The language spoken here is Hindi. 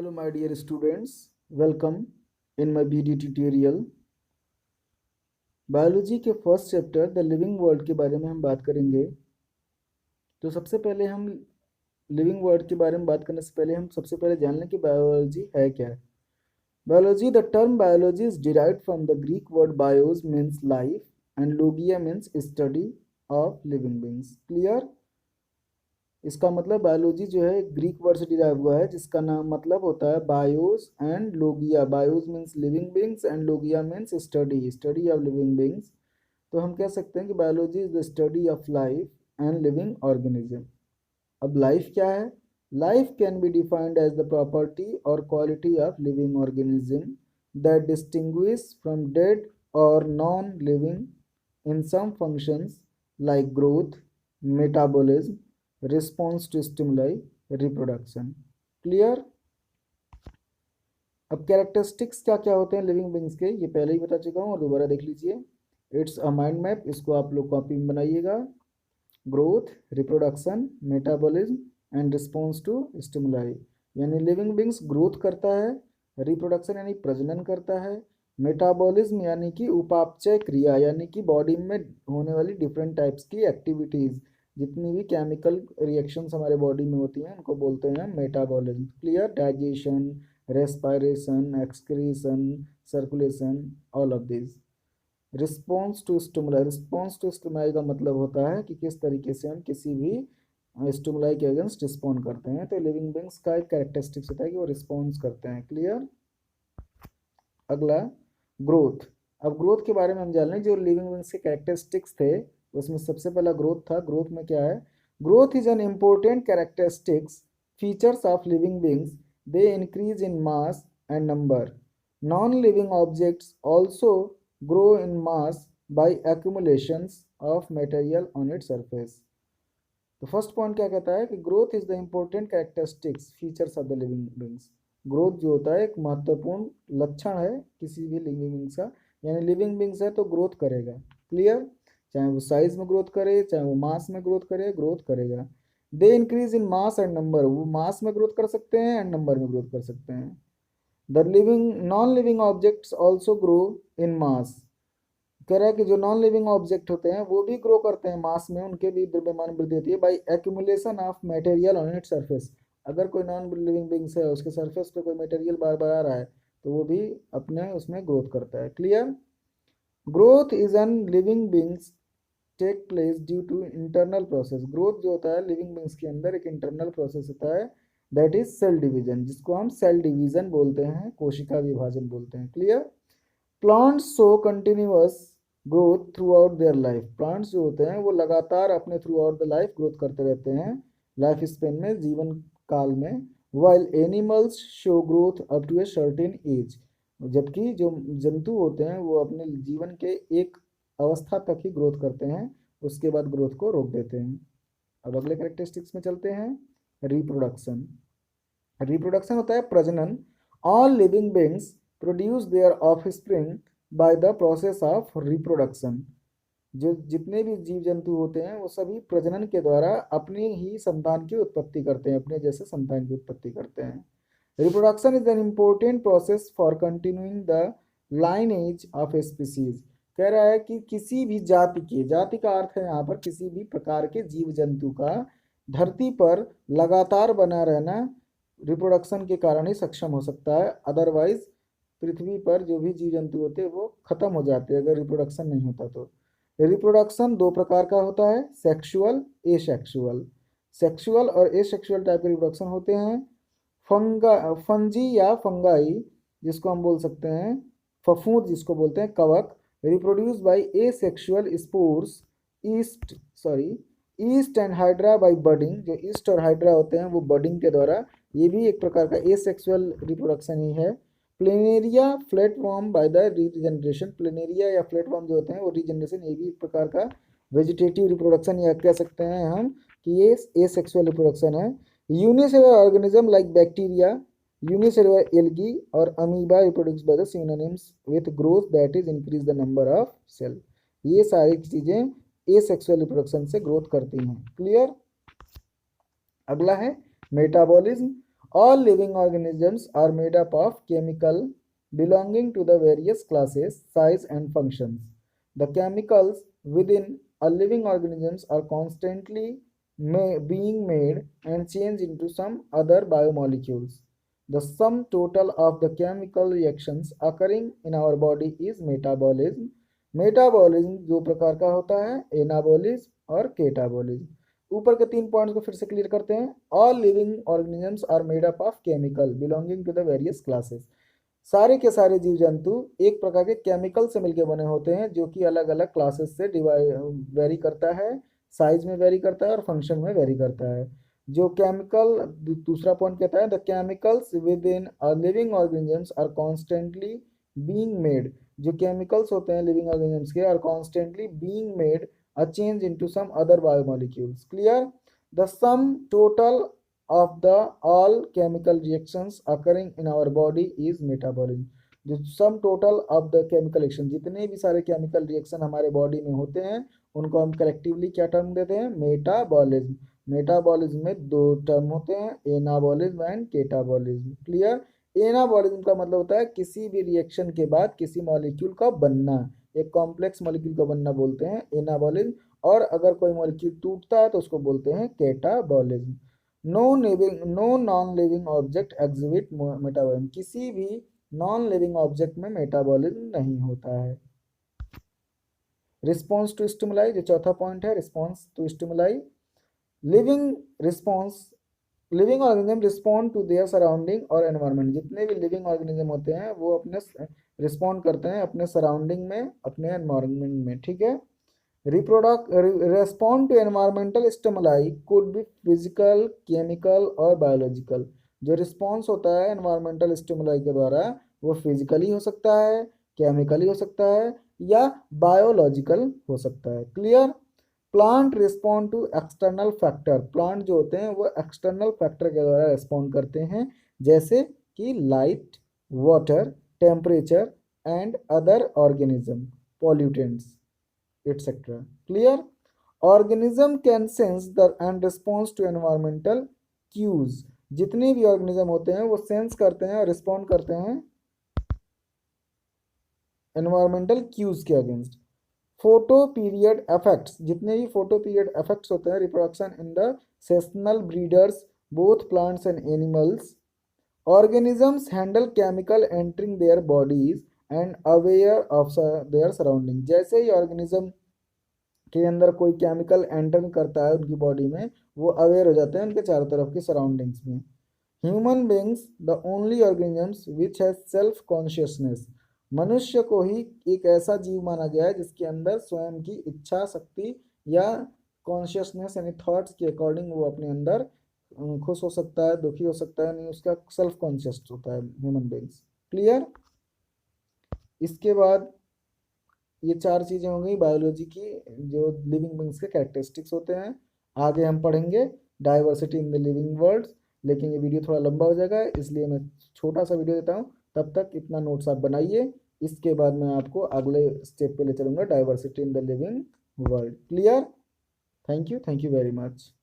Hello my dear students, welcome in my BD tutorial. Biology के first chapter the living world के बारे में हम बात करेंगे। तो सबसे पहले हम लिविंग वर्ल्ड के बारे में बात करने से पहले हम सबसे पहले जान लें कि बायोलॉजी है क्या है। Biology, the term biology is derived from the Greek word BIOS means life and logia means study of living beings. Clear? इसका मतलब बायोलॉजी जो है ग्रीक वर्ड से डिराइव हुआ है, जिसका नाम मतलब होता है bios and logia. Bios means living beings and logia means study of living beings. तो हम कह सकते हैं कि biology is the study of life and living organism. अब लाइफ क्या है? Life can be defined as the property और quality of living organism that distinguish from dead और non living in some functions like growth, metabolism, response to stimuli, reproduction. Clear? अब कैरेक्टरिस्टिक्स क्या क्या होते हैं लिविंग बींग्स के, ये पहले ही बता चुका हूँ और दोबारा देख लीजिए। इट्स अ माइंड मैप, इसको आप लोग कॉपी में बनाइएगा। Growth, reproduction, metabolism and response to stimuli, यानी लिविंग बींग्स ग्रोथ करता है, रिप्रोडक्शन यानी प्रजनन करता है, मेटाबॉलिज्म यानी कि उपापचय क्रिया, यानी कि बॉडी में होने वाली डिफरेंट टाइप्स की एक्टिविटीज़, जितनी भी केमिकल रिएक्शंस हमारे बॉडी में होती हैं उनको बोलते हैं metabolism. Clear? Digestion, respiration, excretion, circulation, all of this. Response to stimuli, response to stimuli का मतलब होता है कि किस तरीके से हम किसी भी स्टिमुलाई के अगेंस्ट रिस्पॉन्ड करते हैं। तो लिविंग बींग्स का एक कैरेक्टरिस्टिक्स होता है कि वो रिस्पॉन्स करते हैं। क्लियर? अगला ग्रोथ। अब ग्रोथ के बारे में हम जान लें। जो लिविंग बींग्स के कैरेक्टरिस्टिक्स थे उसमें सबसे पहला ग्रोथ था। ग्रोथ में क्या है? Growth is an important characteristics features of living beings. They increase in mass and number. Non living objects also grow in mass by accumulations of material on its surface. तो फर्स्ट पॉइंट क्या कहता है कि growth is the important characteristics features of the living beings. Growth जो होता है एक महत्वपूर्ण लक्षण है किसी भी लिविंग बींग्स का, यानी लिविंग बींग्स है तो ग्रोथ करेगा। क्लियर? चाहे वो साइज में ग्रोथ करे, चाहे वो मास में ग्रोथ करे, ग्रोथ करेगा। They increase in mass and number, वो मास में ग्रोथ कर सकते हैं एंड नंबर में ग्रोथ कर सकते हैं। The living non living objects also grow in mass. कह रहा है कि जो नॉन लिविंग ऑब्जेक्ट होते हैं वो भी ग्रो करते हैं मास में, उनके भी द्रव्यमान वृद्धि होती है by accumulation of material on it surface. अगर कोई नॉन लिविंग बींग्स है उसके सरफेस पे कोई मटेरियल बार बार आ रहा है तो वो भी अपने उसमें ग्रोथ करता है। Clear? Growth is an living beings take place due to internal process. Growth जो होता है लिविंग बींग्स के अंदर एक इंटरनल प्रोसेस होता है, दैट इज सेल डिवीजन, जिसको हम सेल डिवीजन बोलते हैं, कोशिका विभाजन बोलते हैं। Clear? Plants show continuous growth throughout their life. Plants जो होते हैं वो लगातार अपने throughout the life growth करते रहते हैं लाइफ स्पेन में, जीवन काल में। While animals show growth up to a certain age, जबकि जो जंतु होते हैं वो अपने जीवन के एक अवस्था तक ही ग्रोथ करते हैं, उसके बाद ग्रोथ को रोक देते हैं। अब अगले कैरेक्टरिस्टिक्स में चलते हैं। रिप्रोडक्शन। रिप्रोडक्शन होता है प्रजनन। All living beings produce their offspring by the process of reproduction. जो जितने भी जीव जंतु होते हैं वो सभी प्रजनन के द्वारा अपनी ही संतान की उत्पत्ति करते हैं, अपने जैसे संतान की उत्पत्ति करते हैं। Reproduction is an important process for continuing the lineage of a species. कह रहा है कि किसी भी जाति के, जाति का अर्थ है यहाँ पर किसी भी प्रकार के जीव जंतु का धरती पर लगातार बना रहना रिप्रोडक्शन के कारण ही सक्षम हो सकता है। अदरवाइज पृथ्वी पर जो भी जीव जंतु होते हैं वो खत्म हो जाते हैं अगर रिप्रोडक्शन नहीं होता तो। रिप्रोडक्शन दो प्रकार का होता है, सेक्सुअल, एसेक्सुअल। सेक्सुअल और एसेक्सुअल टाइप के रिप्रोडक्शन होते हैं। फंजी या फंगाई, जिसको हम बोल सकते हैं फफूंद, जिसको बोलते हैं कवक, reproduce by asexual spores yeast and hydra by budding. जो ईस्ट और हाइड्रा होते हैं वो बडिंग के द्वारा, ये भी एक प्रकार का एसेक्सुअल रिप्रोडक्शन ही है। Planaria flatworm by the regeneration. Planaria या फ्लैटफॉर्म जो होते हैं वो रीजनरेशन, ये भी एक प्रकार का वेजिटेटिव रिप्रोडक्शन या कह सकते हैं हम कि ये एसेक्सुअल रिप्रोडक्शन है। Unicellular organism like bacteria, unicellular algae और amoeba reproduce by the synonyms with growth that is increase the number of cell. ये सारी चीजें एसेक्सुअल रिप्रोडक्शन से ग्रोथ करती हैं। क्लियर? अगला है metabolism. All living organisms are made up of chemical belonging to the various classes, size and functions. The chemicals within a living organisms are constantly being made and changed into some other biomolecules. The sum total of the chemical reactions occurring in our body is metabolism. Metabolism दो प्रकार का होता है, एनाबॉलिज्म और केटाबॉलिज्म। ऊपर के 3 पॉइंट्स को फिर से क्लियर करते हैं। All living organisms are made up of chemical belonging to the various classes. सारे के सारे जीव जंतु एक प्रकार के केमिकल से मिलकर बने होते हैं, जो कि अलग अलग क्लासेस से वेरी करता है, साइज में वेरी करता है और फंक्शन में वेरी करता है। जो केमिकल, दूसरा पॉइंट कहता है the chemicals within living organisms are constantly being made. जो केमिकल्स होते हैं लिविंग ऑर्गेनिजम्स के are constantly being made a change into some other biomolecules. Clear? The sum total of the all chemical reactions occurring in our body is metabolism. जो sum total of the chemical reaction, जितने भी सारे केमिकल रिएक्शन हमारे बॉडी में होते हैं उनको हम कलेक्टिवली क्या टर्म देते हैं? मेटाबॉलिज्म। मेटाबॉलिज्म में 2 टर्म होते हैं, एनाबॉलिज्म एंड केटाबॉलिज्म। क्लियर? एनाबॉलिज्म का मतलब होता है किसी भी रिएक्शन के बाद किसी मॉलिक्यूल का बनना, एक कॉम्प्लेक्स मॉलिक्यूल का बनना बोलते हैं एनाबॉलिज्म, और अगर कोई मॉलिक्यूल टूटता है तो उसको बोलते हैं catabolism. No non living object exhibit metabolism. किसी भी नॉन लिविंग ऑब्जेक्ट में मेटाबॉलिज्म नहीं होता है। रिस्पॉन्स टू स्टिमुलाई, जो चौथा पॉइंट है, response to stimuli. Living organism respond to their surrounding और एनवायरनमेंट। जितने भी लिविंग ऑर्गेनिज्म होते हैं वो अपने रिस्पॉन्ड करते हैं अपने सराउंडिंग में, अपने एनवायरनमेंट में। ठीक है। Respond to environmental stimuli could be physical, chemical और बायोलॉजिकल। जो रिस्पॉन्स होता है एनवायरमेंटल स्टिमुलाई के द्वारा वो फिजिकली हो सकता है, केमिकली हो सकता है या बायोलॉजिकल हो सकता है। Clear? Plant respond to external factor. Plant जो होते हैं वो एक्सटर्नल फैक्टर के द्वारा रिस्पॉन्ड करते हैं, जैसे कि light, water, temperature and other organism, pollutants etcetera. Clear? Organism can sense the and response to environmental cues. जितने भी ऑर्गेनिज्म होते हैं वो सेंस करते हैं और रिस्पॉन्ड करते हैं एनवायरमेंटल क्यूज के अगेंस्ट। फोटो पीरियड इफेक्ट्स, जितने भी फोटो पीरियड इफेक्ट्स होते हैं, reproduction in the sessional breeders both plants and animals. Organisms handle chemical entering their bodies and aware of their surrounding. जैसे ही ऑर्गेनिज्म के अंदर कोई केमिकल एंटर करता है उनकी बॉडी में, वो अवेयर हो जाते हैं उनके चारों तरफ की सराउंडिंग्स में। Human beings the only organisms which has self consciousness. मनुष्य को ही एक ऐसा जीव माना गया है जिसके अंदर स्वयं की इच्छा शक्ति या कॉन्शियसनेस यानी थॉट्स के अकॉर्डिंग वो अपने अंदर खुश हो सकता है, दुखी हो सकता है, नहीं उसका सेल्फ कॉन्शियस होता है ह्यूमन बींग्स। क्लियर? इसके बाद ये 4 चीज़ें हो गई बायोलॉजी की, जो लिविंग बींग्स के कैरेक्टरिस्टिक्स होते हैं। आगे हम पढ़ेंगे diversity in the living world, लेकिन ये वीडियो थोड़ा लंबा हो जाएगा इसलिए मैं छोटा सा वीडियो देता हूँ। तब तक इतना नोट्स आप बनाइए, इसके बाद मैं आपको अगले स्टेप पे ले चलूँगा, diversity in the living world. Clear? Thank you very much.